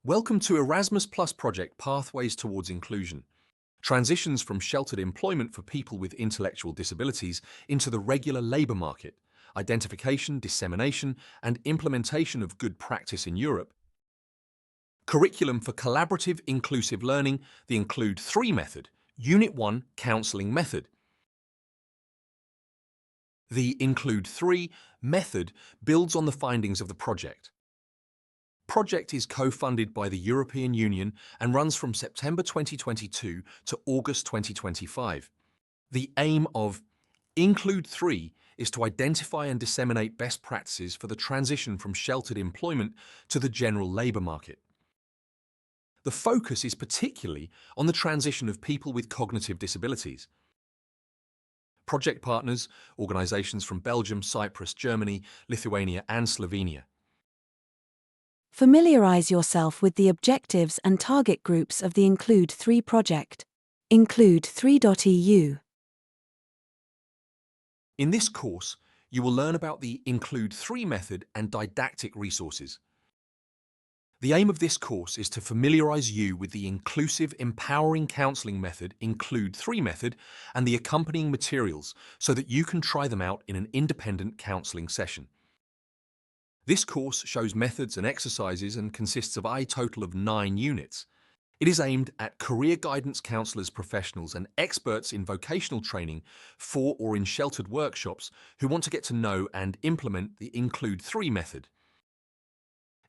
Welcome to Erasmus Plus Project Pathways Towards Inclusion. Transitions from sheltered employment for people with intellectual disabilities into the regular labour market, identification, dissemination, and implementation of good practice in Europe. Curriculum for Collaborative Inclusive Learning, the Include3 method, Unit 1 Counselling Method. The Include3 method builds on the findings of the project. Project is co-funded by the European Union and runs from September 2022 to August 2025. The aim of Include3 is to identify and disseminate best practices for the transition from sheltered employment to the general labour market. The focus is particularly on the transition of people with cognitive disabilities. Project partners, organisations from Belgium, Cyprus, Germany, Lithuania and Slovenia. Familiarize yourself with the objectives and target groups of the Include3 project. Include3.eu. In this course, you will learn about the Include3 method and didactic resources. The aim of this course is to familiarize you with the inclusive, empowering counselling method, Include3 method, and the accompanying materials so that you can try them out in an independent counselling session. This course shows methods and exercises and consists of a total of 9 units. It is aimed at career guidance counsellors, professionals and experts in vocational training for or in sheltered workshops who want to get to know and implement the Include3 method.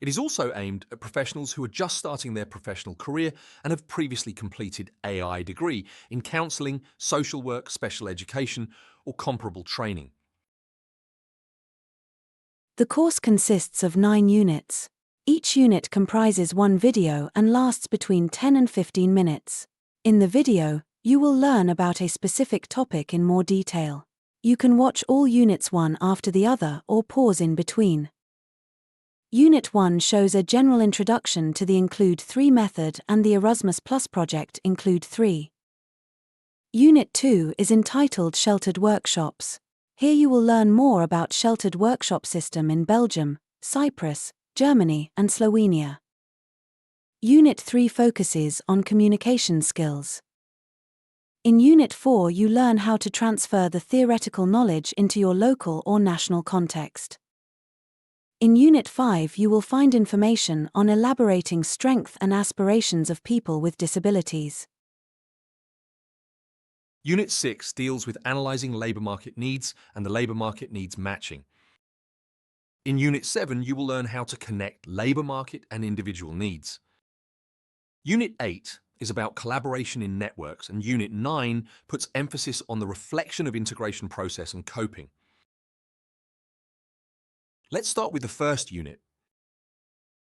It is also aimed at professionals who are just starting their professional career and have previously completed AI degree in counselling, social work, special education or comparable training. The course consists of 9 units. Each unit comprises one video and lasts between 10 and 15 minutes. In the video, you will learn about a specific topic in more detail. You can watch all units one after the other or pause in between. Unit 1 shows a general introduction to the Include3 method and the Erasmus Plus project Include3. Unit 2 is entitled Sheltered Workshops. Here you will learn more about sheltered workshop system in Belgium, Cyprus, Germany and Slovenia. Unit 3 focuses on communication skills. In Unit 4 you learn how to transfer the theoretical knowledge into your local or national context. In Unit 5 you will find information on elaborating strengths and aspirations of people with disabilities. Unit 6 deals with analysing labour market needs and the labour market needs matching. In Unit 7 you will learn how to connect labour market and individual needs. Unit 8 is about collaboration in networks and Unit 9 puts emphasis on the reflection of integration process and coping. Let's start with the first unit.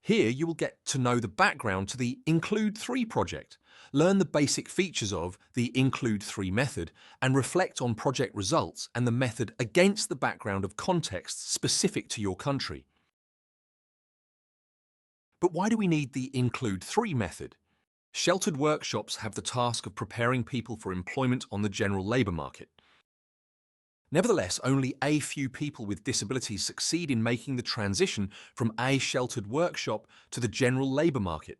Here you will get to know the background to the Include3 project, learn the basic features of the Include3 method, and reflect on project results and the method against the background of contexts specific to your country. But why do we need the Include3 method? Sheltered workshops have the task of preparing people for employment on the general labour market. Nevertheless, only a few people with disabilities succeed in making the transition from a sheltered workshop to the general labour market.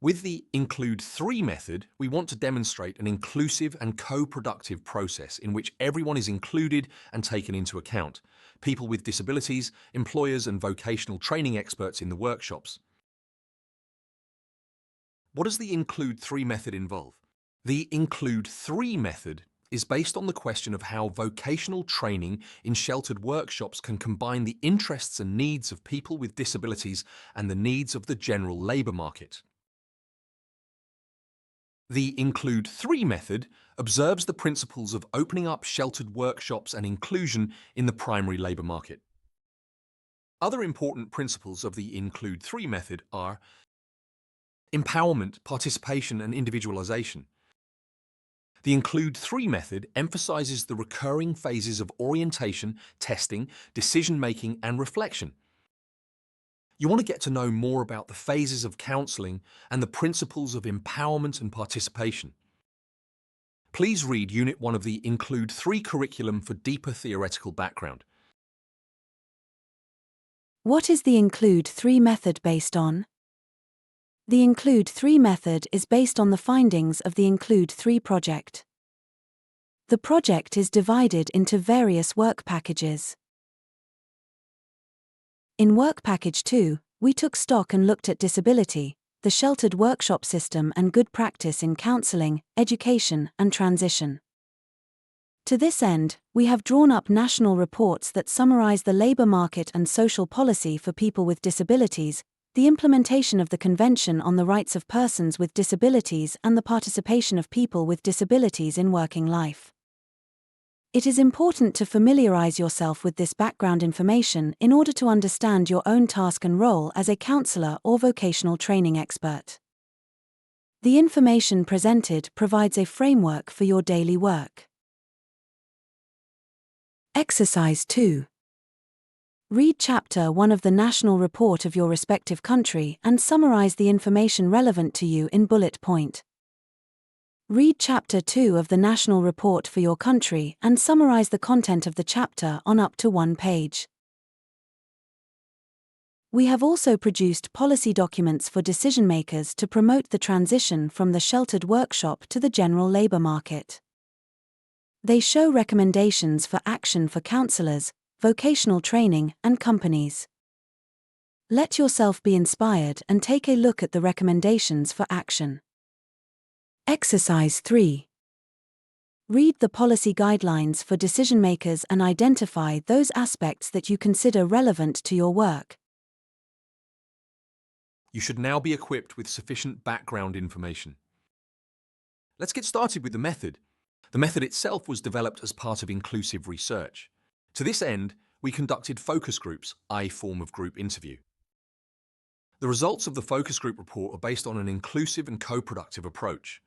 With the Include3 method, we want to demonstrate an inclusive and co-productive process in which everyone is included and taken into account, people with disabilities, employers and vocational training experts in the workshops. What does the Include3 method involve? The Include3 method is based on the question of how vocational training in sheltered workshops can combine the interests and needs of people with disabilities and the needs of the general labour market. The Include3 method observes the principles of opening up sheltered workshops and inclusion in the primary labour market. Other important principles of the Include3 method are empowerment, participation and individualisation. The Include3 method emphasises the recurring phases of orientation, testing, decision-making and reflection. You want to get to know more about the phases of counselling and the principles of empowerment and participation. Please read Unit 1 of the Include3 curriculum for deeper theoretical background. What is the Include3 method based on? The Include3 method is based on the findings of the Include3 project. The project is divided into various work packages. In Work Package 2, we took stock and looked at disability, the sheltered workshop system and good practice in counselling, education, and transition. To this end, we have drawn up national reports that summarize the labour market and social policy for people with disabilities, the implementation of the Convention on the Rights of Persons with Disabilities and the participation of people with disabilities in working life. It is important to familiarize yourself with this background information in order to understand your own task and role as a counselor or vocational training expert. The information presented provides a framework for your daily work. Exercise 2. Read Chapter 1 of the National Report of your respective country and summarize the information relevant to you in bullet point. Read Chapter 2 of the National Report for your country and summarize the content of the chapter on up to 1 page. We have also produced policy documents for decision-makers to promote the transition from the sheltered workshop to the general labour market. They show recommendations for action for counsellors, vocational training, and companies. Let yourself be inspired and take a look at the recommendations for action. Exercise 3. Read the policy guidelines for decision-makers and identify those aspects that you consider relevant to your work. You should now be equipped with sufficient background information. Let's get started with the method. The method itself was developed as part of inclusive research. To this end, we conducted focus groups, a form of group interview. The results of the focus group report are based on an inclusive and co-productive approach.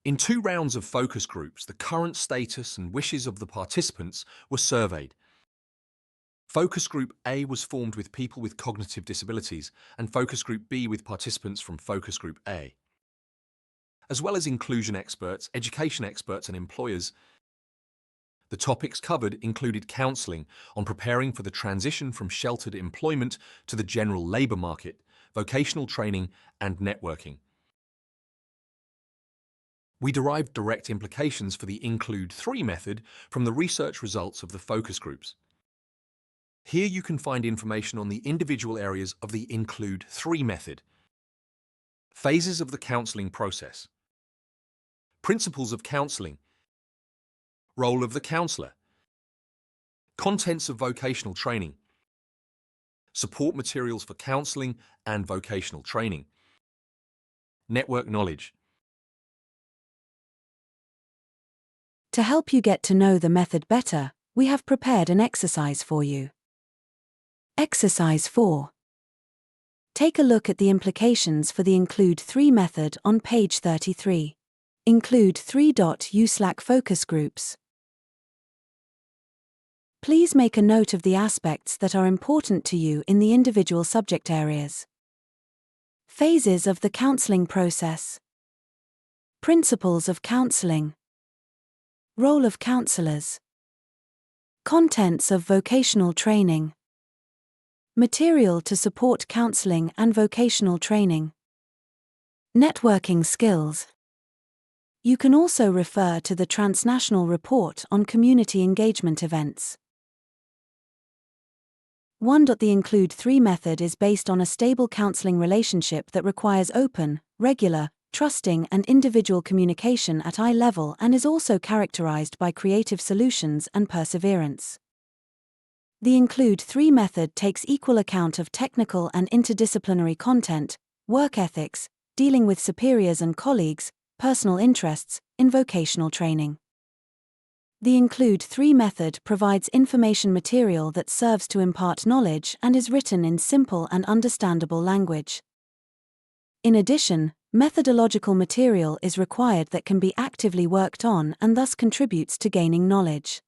In 2 rounds of focus groups, the current status and wishes of the participants were surveyed. Focus Group A was formed with people with cognitive disabilities and Focus Group B with participants from Focus Group A. As well as inclusion experts, education experts and employers, the topics covered included counselling on preparing for the transition from sheltered employment to the general labour market, vocational training and networking. We derived direct implications for the Include3 method from the research results of the focus groups. Here you can find information on the individual areas of the Include3 method. Phases of the counselling process. Principles of counselling. Role of the counsellor. Contents of vocational training. Support materials for counselling and vocational training. Network knowledge. To help you get to know the method better, we have prepared an exercise for you. Exercise 4. Take a look at the implications for the Include3 method on page 33. Include3.U/ focus groups. Please make a note of the aspects that are important to you in the individual subject areas. Phases of the counselling process. Principles of counselling. Role of counsellors. Contents of vocational training. Material to support counselling and vocational training. Networking skills. You can also refer to the transnational report on community engagement events. 1. The Include3 method is based on a stable counselling relationship that requires open, regular, trusting and individual communication at eye level and is also characterized by creative solutions and perseverance. The Include3 method takes equal account of technical and interdisciplinary content, work ethics, dealing with superiors and colleagues, personal interests, in vocational training. The Include3 method provides information material that serves to impart knowledge and is written in simple and understandable language. In addition, methodological material is required that can be actively worked on and thus contributes to gaining knowledge.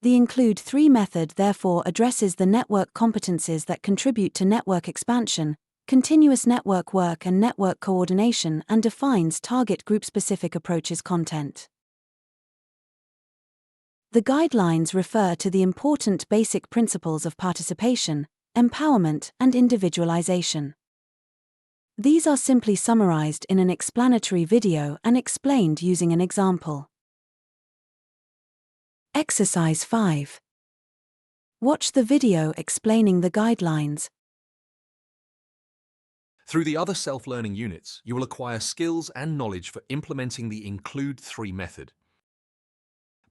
The Include3 method therefore addresses the network competencies that contribute to network expansion, continuous network work and network coordination and defines target group-specific approaches content. The guidelines refer to the important basic principles of participation, empowerment and individualization. These are simply summarized in an explanatory video and explained using an example. Exercise 5. Watch the video explaining the guidelines. Through the other self-learning units, you will acquire skills and knowledge for implementing the Include3 method.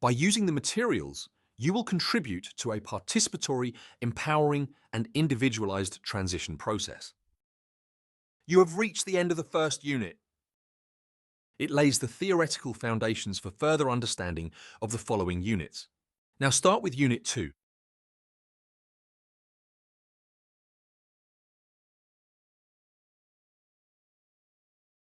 By using the materials, you will contribute to a participatory, empowering, and individualized transition process. You have reached the end of the first unit. It lays the theoretical foundations for further understanding of the following units. Now start with Unit 2.